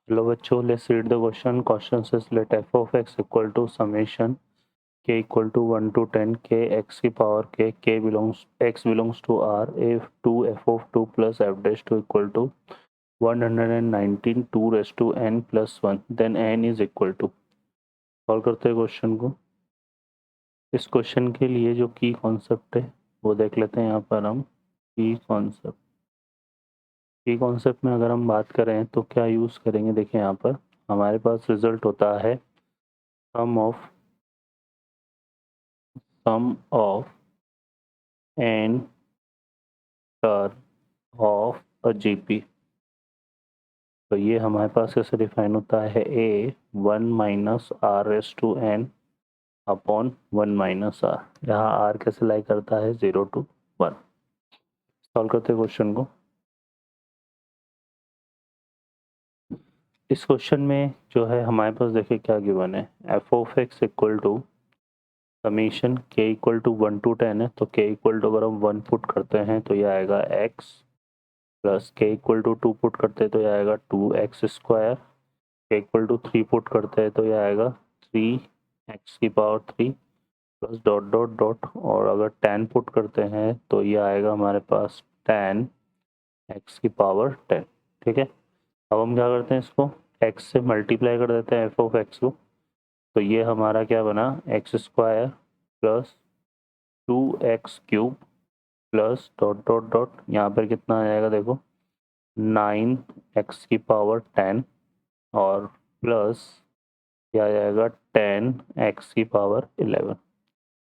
Hello बच्चों, let's read the question. Question says let f of x equal to summation k equal to 1 to 10 k x की power k belongs x belongs to r if 2 f of 2 plus f dash 2 equal to 119 2 raised to n plus 1 then n is equal to. Solve करते हैं question को. इस question के लिए जो की concept है वो देख लेते हैं. यहाँ पर हम की कॉन्सेप्ट में अगर हम बात करें तो क्या यूज़ करेंगे. देखिए यहाँ पर हमारे पास रिजल्ट होता है sum of n term of a GP. तो ये हमारे पास कैसे डिफाइन होता है. A 1 minus r s to n upon 1 minus r. यहाँ आर कैसे लाई करता है 0 to 1. सॉल्व करते हैं क्वेश्चन को. इस क्वेश्चन में जो है हमारे पास देखिए क्या गिवन है. F of X equal to summation K equal to 1 to 10 है. तो के इक्वल टू अगर हम 1 पुट करते हैं तो ये आएगा x प्लस के इक्वल टू 2 पुट करते हैं तो ये आएगा 2x स्क्वायर. के इक्वल टू 3 पुट करते हैं तो ये आएगा 3x की power 3 plus dot dot dot. और अगर 10 पुट करते हैं तो ये आएगा हमारे पास 10x की पावर 10. ठीक है. अब हम क्या करते हैं, इसको x से मल्टीप्लाई कर देते हैं एफ ऑफ एक्स को. तो ये हमारा क्या बना, x square plus 2x cube plus dot dot dot. यहाँ पर कितना आ जाएगा देखो 9x की पावर 10 और प्लस क्या आ जाएगा 10x की पावर 11.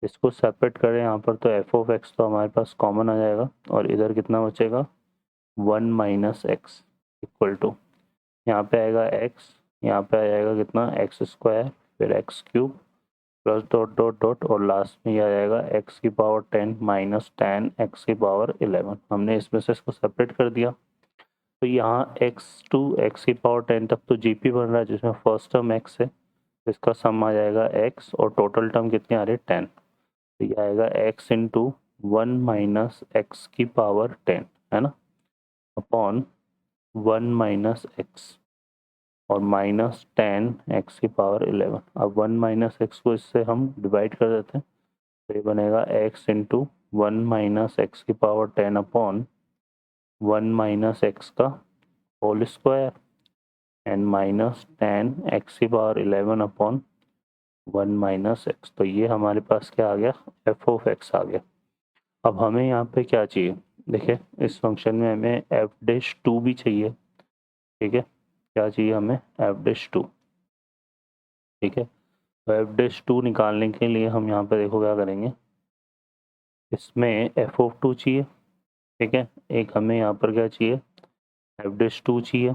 इसको सेपरेट करें यहाँ पर तो एफ ऑफ एक्स तो हमारे पास कॉमन आ जाएगा और इधर कितना बचेगा 1 माइनस एक्स इक्वल टू यहाँ पे आएगा x, यहाँ पे आ जाएगा कितना एक्स स्क्वायर फिर x cube plus dot dot dot और लास्ट में ये आ जाएगा x की पावर 10 माइनस 10x की पावर 11. हमने इसमें से इसको सेपरेट कर दिया. तो यहाँ x टू x की पावर 10 तक तो जीपी बन रहा है जिसमें फर्स्ट टर्म x है. इसका सम आ जाएगा x और टोटल टर्म कितनी आ रही है 10. तो ये आएगा x इंटू 1 माइनस एक्स की पावर 10 है ना अपॉन 1 माइनस एक्स और माइनस 10x की पावर 11. अब 1 माइनस एक्स को इससे हम डिवाइड कर देते हैं तो ये बनेगा x इंटू 1 माइनस एक्स की पावर 10 अपॉन 1 माइनस एक्स का whole square and minus 10x की पावर 11 अपॉन 1 माइनस एक्स. तो ये हमारे पास क्या आ गया एफ ऑफ एक्स आ गया. अब हमें यहाँ पे क्या चाहिए, देखिए इस फंक्शन में हमें एफ डैश 2 भी चाहिए. ठीक है, क्या चाहिए हमें एफ डैश 2. ठीक है, तो एफ डैश 2 निकालने के लिए हम यहाँ पे देखो क्या करेंगे, इसमें एफ ऑफ 2 चाहिए. ठीक है, एक हमें यहाँ पर क्या चाहिए एफ डैश 2 चाहिए.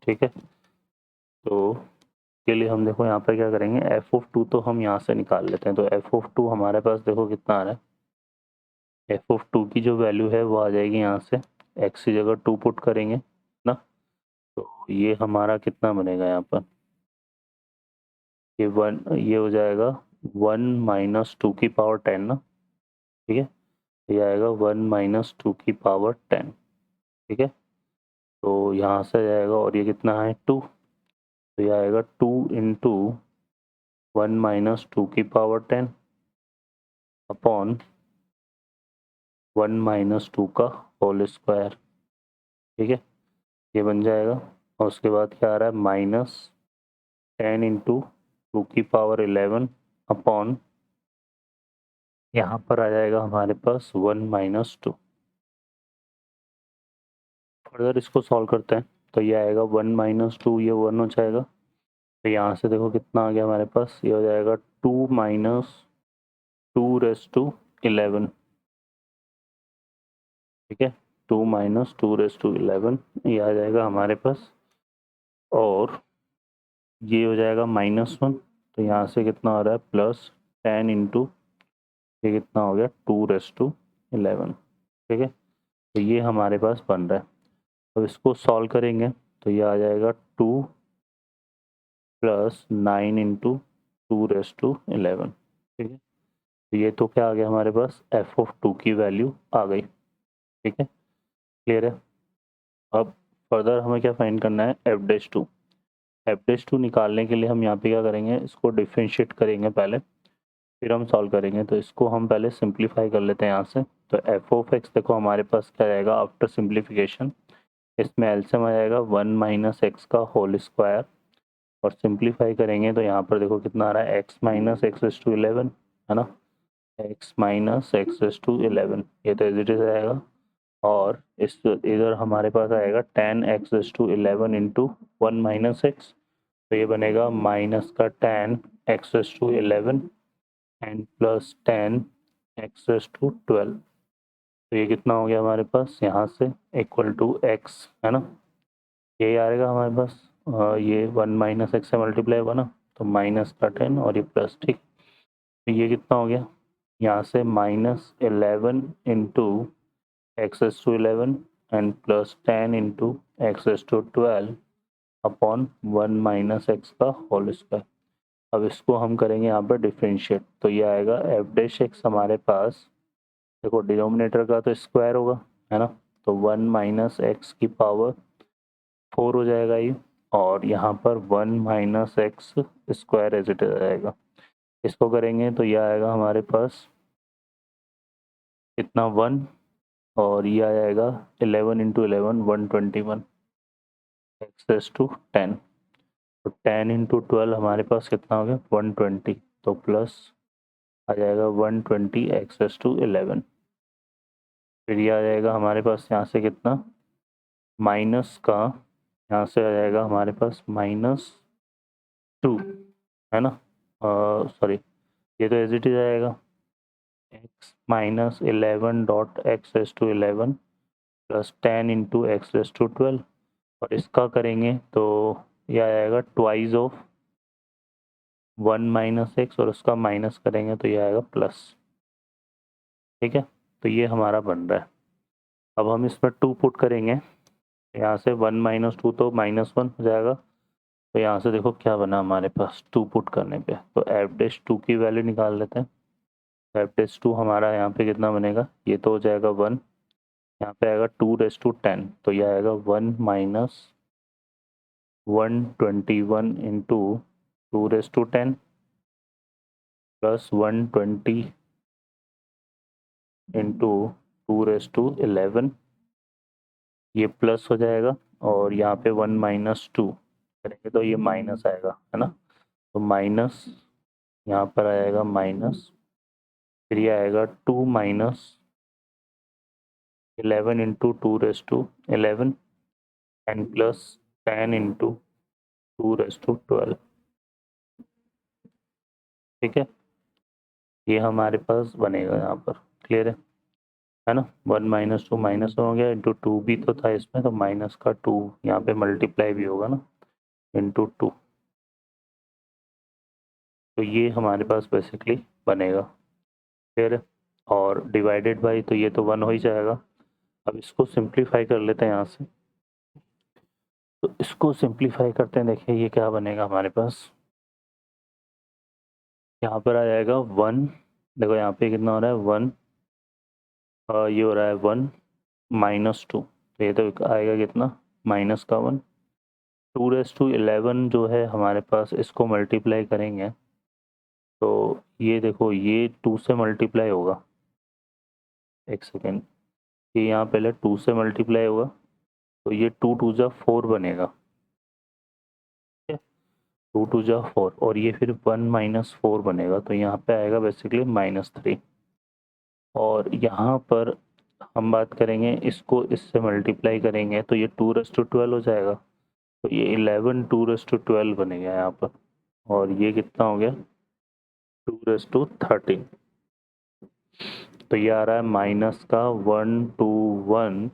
ठीक है, तो के लिए हम देखो यहाँ पर क्या करेंगे एफ ऑफ 2 तो हम यहाँ से निकाल लेते हैं. तो एफ ऑफ 2 हमारे पास देखो कितना आ रहा है. एफ ऑफ 2 की जो वैल्यू है वो आ जाएगी यहाँ से एक्स की जगह 2 पुट करेंगे ना. तो ये हमारा कितना बनेगा यहाँ पर, ये हो जाएगा 1 माइनस 2 की पावर 10 ना. ठीक है, ये आएगा 1 माइनस 2 की पावर 10. ठीक है, तो यहाँ से जाएगा और ये कितना है 2. तो ये आएगा 2 इंटू 1 माइनस 2 की पावर 10 अपॉन 1 माइनस 2 का होल स्क्वायर. ठीक है, ये बन जाएगा और उसके बाद क्या आ रहा है माइनस 10 इंटू 2 की पावर 11 अपॉन यहाँ पर आ जाएगा हमारे पास 1 माइनस 2. फर्दर इसको सॉल्व करते हैं तो ये आएगा 1 माइनस 2, ये 1 हो जाएगा. तो यहाँ से देखो कितना आ गया हमारे पास, ये हो जाएगा 2 माइनस 2 रेस टू 11. ठीक है, 2 माइनस 2 रेस टू 11 ये आ जाएगा हमारे पास. और ये हो जाएगा -1. तो यहाँ से कितना आ रहा है प्लस 10 इंटू ये कितना हो गया 2 रेस टू 11. ठीक है, तो ये हमारे पास बन रहा है. अब इसको सॉल्व करेंगे तो ये आ जाएगा 2 प्लस 9 इंटू 2 रेस टू 11. ठीक है, तो ये तो क्या आ गया हमारे पास एफ ऑफ 2 की वैल्यू आ गई. ठीक है, क्लियर है. अब फर्दर हमें क्या फाइंड करना है एफ डैश 2. f'2 निकालने के लिए हम यहाँ पे क्या करेंगे, इसको डिफ्रेंशिएट करेंगे पहले, फिर हम सॉल्व करेंगे। तो इसको हम पहले सिंप्लीफाई कर लेते हैं यहाँ से। तो एफ ऑफ एक्स देखो हमारे पास क्या आएगा आफ्टर सिंप्लीफिकेशन, इसमें एलसीएम आ जाएगा 1 माइनस एक्स का होल स्क्वायर, और सिंप्लीफाई करेंगे तो यहाँ पर देखो कितना आ रहा है, X minus X raise to 11, है ना, X minus X raise to 11, ये तो एज इट इज आएगा। और इस इधर हमारे पास आएगा ten X raise to 11 into 1 minus X, तो ये बनेगा माइनस का ten X raise to 11 and plus ten X raise to 12। तो ये कितना हो गया हमारे पास यहाँ से, इक्वल टू एक्स, है ना, यही आएगा हमारे पास। ये 1 माइनस एक्स से मल्टीप्लाई होगा ना, तो माइनस का 10 और ये प्लस, ठीक। तो ये कितना हो गया यहाँ से, minus 11 into X raise to 11 and plus 10 into X raise to 12 upon 1 minus X का होल स्क्वायर। अब इसको हम करेंगे यहाँ पर डिफ्रेंशिएट, तो ये आएगा एफ डैश एक्स हमारे पास, देखो डिनोमिनेटर का तो स्क्वायर होगा, है ना, तो 1 माइनस एक्स की पावर 4 हो जाएगा ये, और यहाँ पर 1 minus X square as it आएगा। इसको करेंगे तो ये आएगा हमारे पास इतना 1, और ये आ जाएगा 11 इंटू 11 121 एक्स रेस टू 10, तो 10 इंटू 12 हमारे पास कितना हो गया 120, तो प्लस आ जाएगा 120 एक्स रेस टू 11। फिर ये आ जाएगा हमारे पास यहाँ से कितना, माइनस का, यहाँ से आ जाएगा हमारे पास -2, है ना, सॉरी, ये तो एज इट इज आएगा X minus 11 dot X raise to 11 plus 10 into X raise to 12, और इसका करेंगे तो ये आ जाएगा ट्वाइस ऑफ 1 माइनस एक्स, और उसका माइनस करेंगे तो ये आएगा प्लस, ठीक है। तो ये हमारा बन रहा है। अब हम इसमें 2 पुट करेंगे, यहाँ से 1 माइनस 2 तो -1 हो जाएगा, तो यहाँ से देखो क्या बना हमारे पास 2 पुट करने पे, तो एफ डैश 2 की वैल्यू निकाल लेते हैं। एफ डैश 2 हमारा यहाँ पे कितना बनेगा, ये तो हो जाएगा 1, यहाँ पे आएगा 2 रेस टू 10, तो ये आएगा 1 minus 121 into 2 raise to 10 plus 120 into 2 raise to 11, ये प्लस हो जाएगा, और यहाँ पे 1 माइनस 2 करेंगे तो ये माइनस आएगा, है ना, तो माइनस यहाँ पर आएगा माइनस, फिर ये आएगा 2 minus 11 into 2 raise to 11 and plus 10 into 2 raise to 12, ठीक है। ये हमारे पास बनेगा यहाँ पर, क्लियर है ना, 1 माइनस 2 माइनस हो गया, इंटू 2 भी तो था इसमें, तो माइनस का 2 यहाँ पे मल्टीप्लाई भी होगा ना, इंटू 2, तो ये हमारे पास बेसिकली बनेगा, क्लियर है। और डिवाइडेड बाई, तो ये तो 1 हो ही जाएगा। अब इसको सिंप्लीफाई कर लेते हैं यहाँ से, तो इसको सिंप्लीफाई करते हैं, देखिए ये क्या बनेगा हमारे पास, यहाँ पर आ जाएगा 1, देखो यहाँ पे कितना हो रहा है 1, ये हो रहा है 1 माइनस 2, तो ये तो आएगा कितना माइनस का 1, 2 रेस टू 11 जो है हमारे पास, इसको मल्टीप्लाई करेंगे तो ये देखो ये 2 से मल्टीप्लाई होगा, एक सेकेंड, ये यहाँ पहले 2 से मल्टीप्लाई होगा, तो ये 2 2 जा 4 बनेगा, ठीक है, 2 2 जा 4, और ये फिर 1 माइनस 4 बनेगा, तो यहाँ पे आएगा बेसिकली -3। और यहाँ पर हम बात करेंगे, इसको इससे मल्टीप्लाई करेंगे तो ये 2 रेस टू 12 हो जाएगा, तो ये 11 2 रेस टू 12 बनेगा यहाँ पर, और ये कितना हो गया 2 रेस टू 13, तो ये आ रहा है माइनस का 121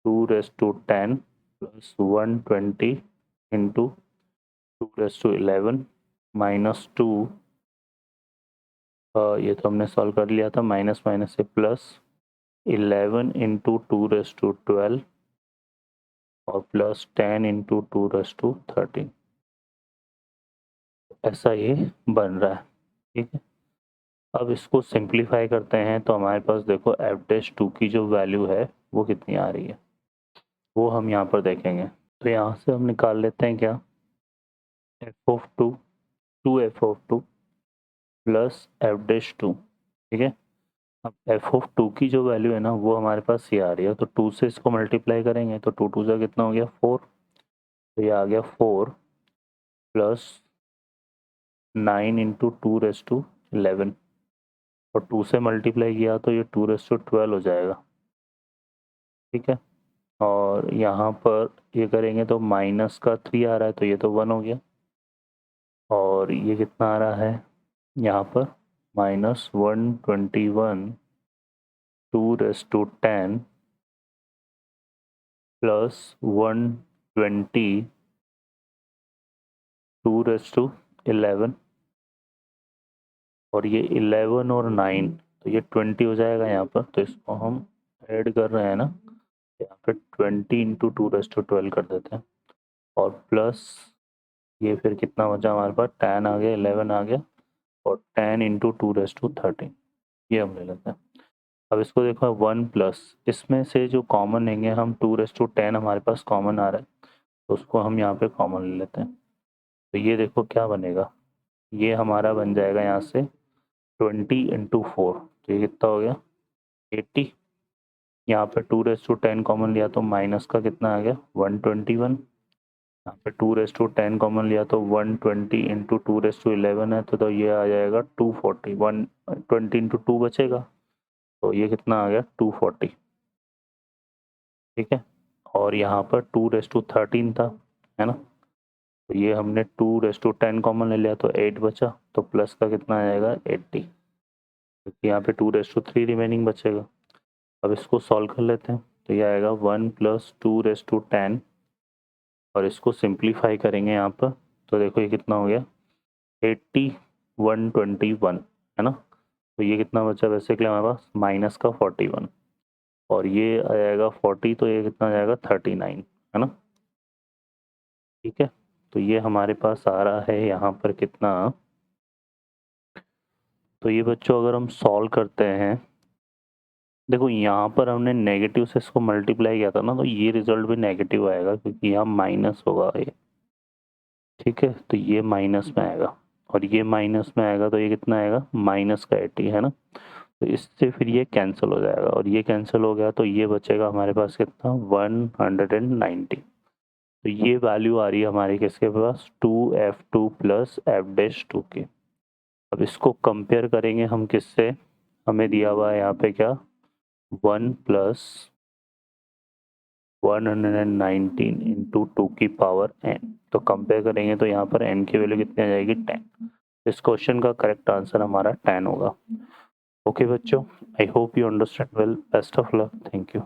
2 raise to 10 plus 120 into 2 raise to 11 minus 2, ये तो हमने सॉल्व कर लिया था, माइनस माइनस से प्लस 11 इंटू 2 रेस टू 12 और प्लस 10 इंटू 2 रेस टू 13, ऐसा ये बन रहा है, ठीक है। अब इसको सिंप्लीफाई करते हैं, तो हमारे पास देखो एफ डैश 2 की जो वैल्यू है वो कितनी आ रही है, वो हम यहाँ पर देखेंगे। तो यहाँ से हम निकाल लेते हैं क्या, F of two F of two plus F dash two. ठीक है, अब एफ ऑफ टू की जो वैल्यू है ना वो हमारे पास ये आ रही है, तो टू से इसको मल्टीप्लाई करेंगे तो टू टू से कितना हो गया 4, तो ये आ गया 4 प्लस 9 इंटू 2^11, और 2 से मल्टीप्लाई किया तो ये 2^12 हो जाएगा। ठीक है, और यहाँ पर ये करेंगे तो माइनस का 3 आ रहा है तो ये तो 1 हो गया, और ये कितना आ रहा है यहाँ पर -121 2^10 प्लस 120 2^11, और ये 11 और 9 तो ये 20 हो जाएगा यहाँ पर, तो इसको हम ऐड कर रहे हैं ना, यहाँ पे 20 इंटू 2^12 कर देते हैं, और प्लस ये फिर कितना बचा हमारे पास 10 आ गया, 11 आ गया, और 10 इंटू 2^13 ये हम ले लेते हैं। अब इसको देखो 1 प्लस इसमें से जो कॉमन लेंगे हम 2^10 हमारे पास कॉमन आ रहा है, तो उसको हम यहाँ पे कॉमन ले लेते हैं। तो ये देखो क्या बनेगा, ये हमारा बन जाएगा यहाँ से 20 इंटू 4, तो ये कितना हो गया 80। यहाँ पे 2^10 कॉमन लिया तो माइनस का कितना आ गया 121, यहाँ पे 2^10 कॉमन लिया तो 120 इंटू 2^11 है, तो ये आ जाएगा 240, 120 इंटू 2 बचेगा, तो ये कितना आ गया 240। ठीक है, और यहाँ पर 2^13 था, है ना, तो ये हमने 2^10 कॉमन ले लिया तो 8 बचा, तो प्लस का कितना आ जाएगा 80, क्योंकि यहाँ पे 2^3 रिमेनिंग बचेगा। अब इसको सॉल्व कर लेते हैं, तो ये आएगा 1 प्लस 2^10, और इसको सिंप्लीफाई करेंगे यहाँ पर, तो देखो ये कितना हो गया 80 121, है ना, तो ये कितना बचा बेसिकली हमारे पास माइनस का 41, और ये आ जाएगा 40, तो ये कितना आ जाएगा 39, है ना। ठीक है, तो ये हमारे पास आ रहा है यहाँ पर कितना, तो ये बच्चों अगर हम सॉल्व करते हैं, देखो यहाँ पर हमने नेगेटिव से इसको मल्टीप्लाई किया था ना, तो ये रिजल्ट भी नेगेटिव आएगा क्योंकि यहाँ माइनस होगा ये। ठीक है, तो ये माइनस में आएगा, और ये माइनस में आएगा तो ये कितना आएगा माइनस का 80, है ना, तो इससे फिर ये कैंसिल हो जाएगा, और ये कैंसिल हो गया तो ये बचेगा हमारे पास कितना 190। तो ये वैल्यू आ रही है हमारे किसके पास 2f2 प्लस f'2 के। अब इसको कंपेयर करेंगे हम किससे, हमें दिया हुआ है यहाँ पे क्या 1 प्लस 119 इंटू 2 की पावर n, तो कंपेयर करेंगे तो यहाँ पर n की वैल्यू कितनी आ जाएगी 10। इस क्वेश्चन का करेक्ट आंसर हमारा 10 होगा। ओके बच्चों, I hope you understand well, best of luck, thank you.